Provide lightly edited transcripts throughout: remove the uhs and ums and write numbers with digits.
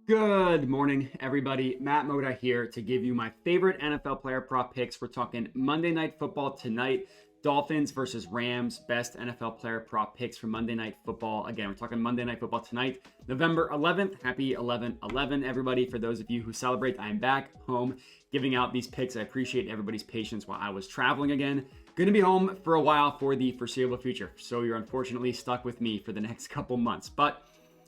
Good morning, everybody. Matt Moda here to give you my favorite NFL player prop picks. We're talking Monday Night Football tonight. Dolphins versus Rams, best NFL player prop picks for Monday Night Football. Again, we're talking Monday Night Football tonight, November 11th. Happy 11/11, everybody. For those of you who celebrate, I am back home giving out these picks. I appreciate everybody's patience while I was traveling again. Going to be home for a while for the foreseeable future, so you're unfortunately stuck with me for the next couple months. But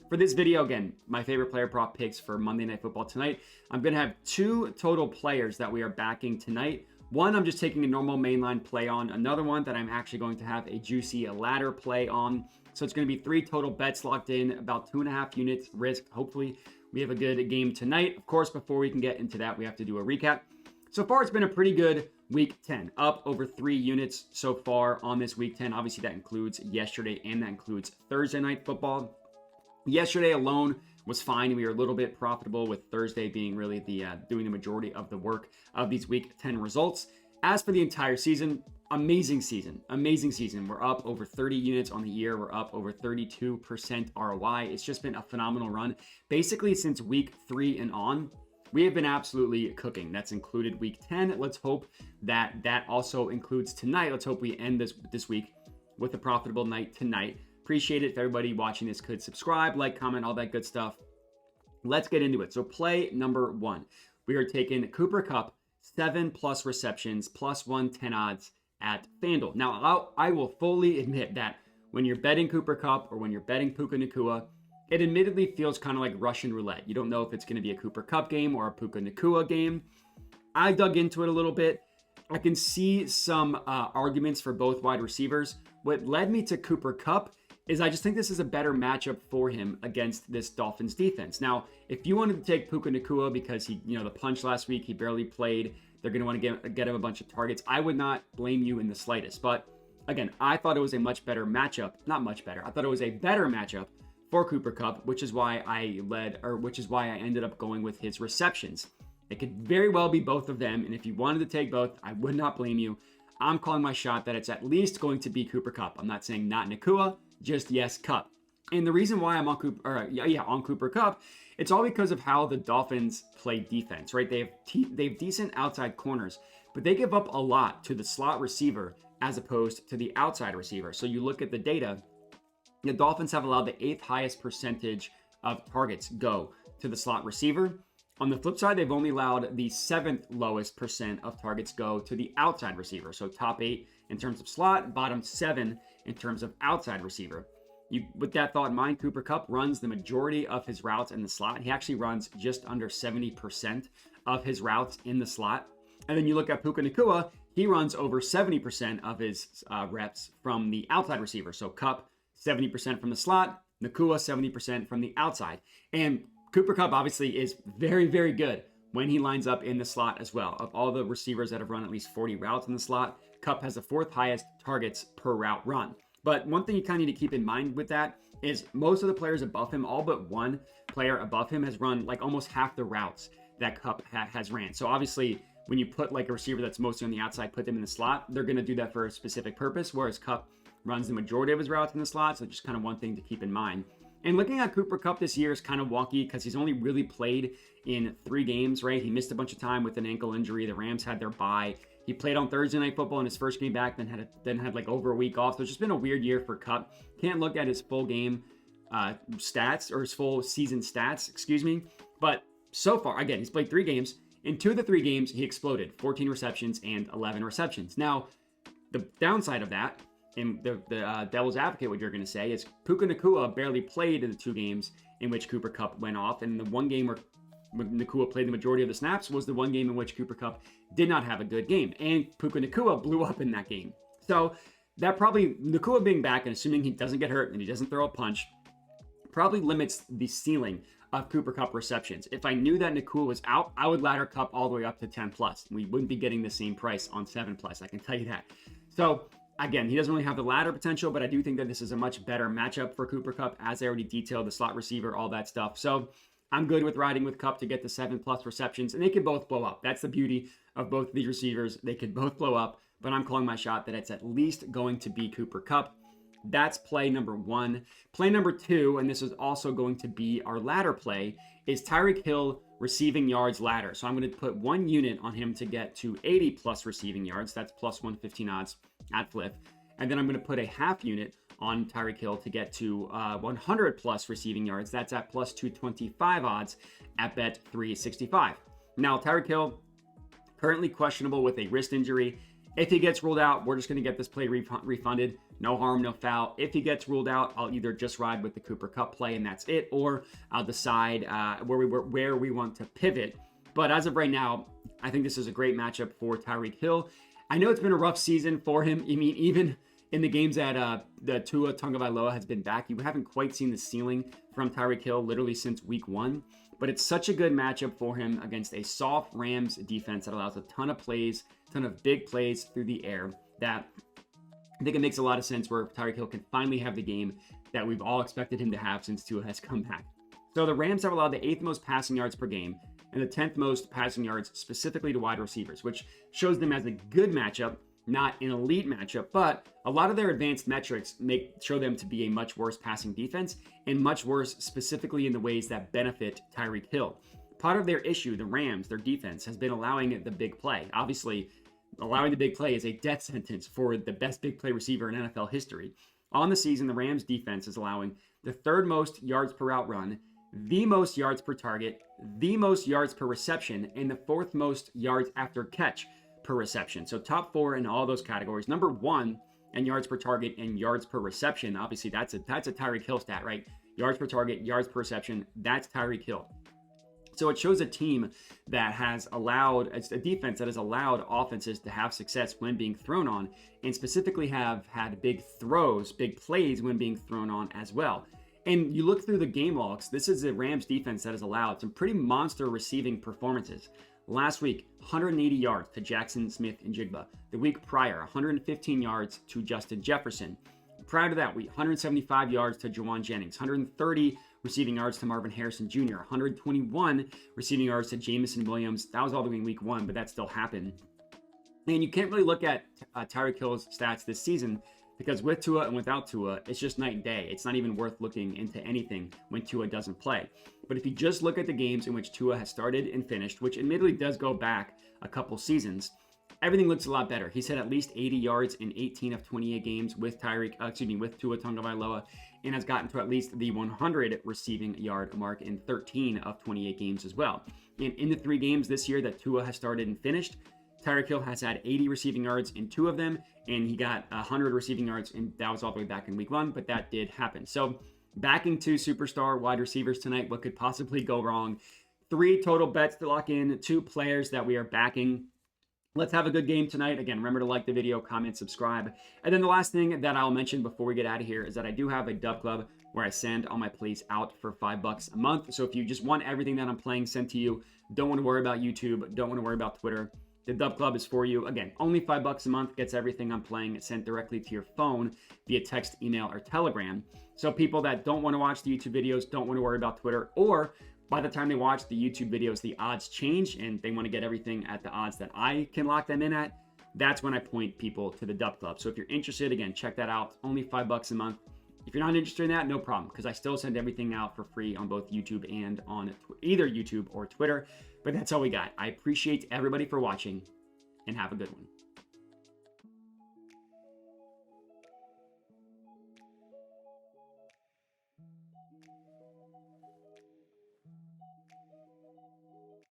for this video, again, my favorite player prop picks for Monday Night Football tonight. I'm going to have two total players that we are backing tonight. One, I'm just taking a normal mainline play on. Another one that I'm actually going to have a juicy ladder play on. So it's going to be three total bets locked in, about 2.5 units risked. Hopefully, we have a good game tonight. Of course, before we can get into that, we have to do a recap. So far, it's been a pretty good week 10, up over 3 units so far on this week 10. Obviously, that includes yesterday and that includes Thursday Night Football. Yesterday alone was fine. We were a little bit profitable with Thursday being really the doing the majority of the work of these week 10 results. As for the entire season, amazing season. We're up over 30 units on the year. We're up over 32% ROI. It's just been a phenomenal run. Basically, since week 3 and on, we have been absolutely cooking. That's included week 10. Let's hope that that also includes tonight. Let's hope we end this week with a profitable night tonight. Appreciate it if everybody watching this could subscribe, like, comment, all that good stuff. Let's get into it. So play number 1. We are taking Cooper Kupp, 7+ receptions, plus 110 odds at FanDuel. Now, I will fully admit that when you're betting Cooper Kupp or when you're betting Puka Nacua, it admittedly feels kind of like Russian roulette. You don't know if it's going to be a Cooper Kupp game or a Puka Nacua game. I dug into it a little bit. I can see some arguments for both wide receivers. What led me to Cooper Kupp is I just think this is a better matchup for him against this Dolphins defense. Now, if you wanted to take Puka Nacua because he, the punch last week, he barely played, they're going to want to get him a bunch of targets, I would not blame you in the slightest. But again, I thought it was a much better matchup. Not much better. I thought it was a better matchup for Cooper Kupp, which is why I ended up going with his receptions. It could very well be both of them, and if you wanted to take both, I would not blame you. I'm calling my shot that it's at least going to be Cooper Kupp. I'm not saying not Nacua, just yes, Kupp. And the reason why I'm on Cooper Kupp, it's all because of how the Dolphins play defense, right? They have decent outside corners, but they give up a lot to the slot receiver as opposed to the outside receiver. So you look at the data, the Dolphins have allowed the 8th highest percentage of targets go to the slot receiver. On the flip side, they've only allowed the 7th lowest percent of targets go to the outside receiver. So top 8 in terms of slot, bottom 7 in terms of outside receiver. With that thought in mind, Cooper Kupp runs the majority of his routes in the slot. He actually runs just under 70% of his routes in the slot. And then you look at Puka Nacua, he runs over 70% of his reps from the outside receiver. So Kupp, 70% from the slot, Nacua, 70% from the outside. And Cooper Kupp obviously is very, very good when he lines up in the slot as well. Of all the receivers that have run at least 40 routes in the slot, Kupp has the 4th highest targets per route run. But one thing you kind of need to keep in mind with that is most of the players above him, all but one player above him, has run like almost half the routes that Kupp has ran. So obviously, when you put like a receiver that's mostly on the outside, put them in the slot, they're going to do that for a specific purpose, whereas Kupp runs the majority of his routes in the slot. So just kind of one thing to keep in mind. And looking at Cooper Kupp this year is kind of wonky because he's only really played in 3 games, right? He missed a bunch of time with an ankle injury. The Rams had their bye. He played on Thursday Night Football in his first game back, then had like over a week off. So it's just been a weird year for Kupp. Can't look at his full game stats or his full season stats, excuse me. But so far, again, he's played 3 games. In 2 of the 3 games, he exploded, 14 receptions and 11 receptions. Now, the downside of that, and the devil's advocate, what you're going to say, is Puka Nacua barely played in the 2 games in which Cooper Kupp went off. And the one game where Nacua played the majority of the snaps was the one game in which Cooper Kupp did not have a good game. And Puka Nacua blew up in that game. So that probably, Nacua being back and assuming he doesn't get hurt and he doesn't throw a punch, probably limits the ceiling of Cooper Kupp receptions. If I knew that Nacua was out, I would ladder Kupp all the way up to 10+. We wouldn't be getting the same price on 7+, I can tell you that. So again, he doesn't really have the ladder potential, but I do think that this is a much better matchup for Cooper Kupp, as I already detailed, the slot receiver, all that stuff. So I'm good with riding with Kupp to get the 7+ receptions, and they can both blow up. That's the beauty of both of these receivers. They could both blow up, but I'm calling my shot that it's at least going to be Cooper Kupp. That's play number 1. Play number 2, and this is also going to be our ladder play, is Tyreek Hill receiving yards ladder. So I'm going to put 1 unit on him to get to 80 plus receiving yards. That's plus 115 odds at Flip. And then I'm going to put a half unit on Tyreek Hill to get to 100 plus receiving yards. That's at plus 225 odds at bet 365. Now, Tyreek Hill, currently questionable with a wrist injury. If he gets ruled out, we're just going to get this play refunded. No harm, no foul. If he gets ruled out, I'll either just ride with the Cooper Kupp play and that's it, or I'll decide where we want to pivot. But as of right now, I think this is a great matchup for Tyreek Hill. I know it's been a rough season for him. I mean, even in the games that the Tua Tagovailoa has been back, you haven't quite seen the ceiling from Tyreek Hill literally since week 1. But it's such a good matchup for him against a soft Rams defense that allows a ton of plays, ton of big plays through the air, that I think it makes a lot of sense where Tyreek Hill can finally have the game that we've all expected him to have since Tua has come back. So the Rams have allowed the 8th most passing yards per game and the 10th most passing yards specifically to wide receivers, which shows them as a good matchup, not an elite matchup, but a lot of their advanced metrics show them to be a much worse passing defense and much worse specifically in the ways that benefit Tyreek Hill. Part of their issue, the Rams, their defense, has been allowing the big play. Obviously, allowing the big play is a death sentence for the best big play receiver in NFL history. On the season, the Rams defense is allowing the 3rd most yards per route run, the most yards per target, the most yards per reception, and the 4th most yards after catch per reception. So top 4 in all those categories. Number 1 in yards per target and yards per reception. Obviously, that's a Tyreek Hill stat, right? Yards per target, yards per reception. That's Tyreek Hill. So it shows a team that has allowed, it's a defense that has allowed offenses to have success when being thrown on, and specifically have had big throws, big plays when being thrown on as well. And you look through the game logs, this is a Rams defense that has allowed some pretty monster receiving performances. Last week, 180 yards to Jackson Smith-Njigba. The week prior, 115 yards to Justin Jefferson. Prior to that week, 175 yards to Juwan Jennings, 130 receiving yards to Marvin Harrison Jr., 121 receiving yards to Jamison Williams. That was all the way in week 1, but that still happened. And you can't really look at Tyreek Hill's stats this season because with Tua and without Tua, it's just night and day. It's not even worth looking into anything when Tua doesn't play. But if you just look at the games in which Tua has started and finished, which admittedly does go back a couple seasons, everything looks a lot better. He's had at least 80 yards in 18 of 28 games with Tua Tagovailoa, and has gotten to at least the 100 receiving yard mark in 13 of 28 games as well. And in the 3 games this year that Tua has started and finished, Tyreek Hill has had 80 receiving yards in 2 of them, and he got 100 receiving yards, and that was all the way back in week 1, but that did happen. So backing 2 superstar wide receivers tonight, what could possibly go wrong? 3 total bets to lock in, 2 players that we are backing. Let's have a good game tonight. Again, remember to like the video, comment, subscribe. And then the last thing that I'll mention before we get out of here is that I do have a Dub Club where I send all my plays out for $5 a month. So if you just want everything that I'm playing sent to you, don't want to worry about YouTube, don't want to worry about Twitter, the Dub Club is for you. Again, only $5 a month gets everything I'm playing sent directly to your phone via text, email, or Telegram. So people that don't want to watch the YouTube videos, don't want to worry about Twitter, or by the time they watch the YouTube videos, the odds change and they want to get everything at the odds that I can lock them in at, that's when I point people to the Dub Club. So if you're interested, again, check that out. It's only $5 a month. If you're not interested in that, no problem, because I still send everything out for free on both YouTube and on either YouTube or Twitter. But that's all we got. I appreciate everybody for watching, and have a good one.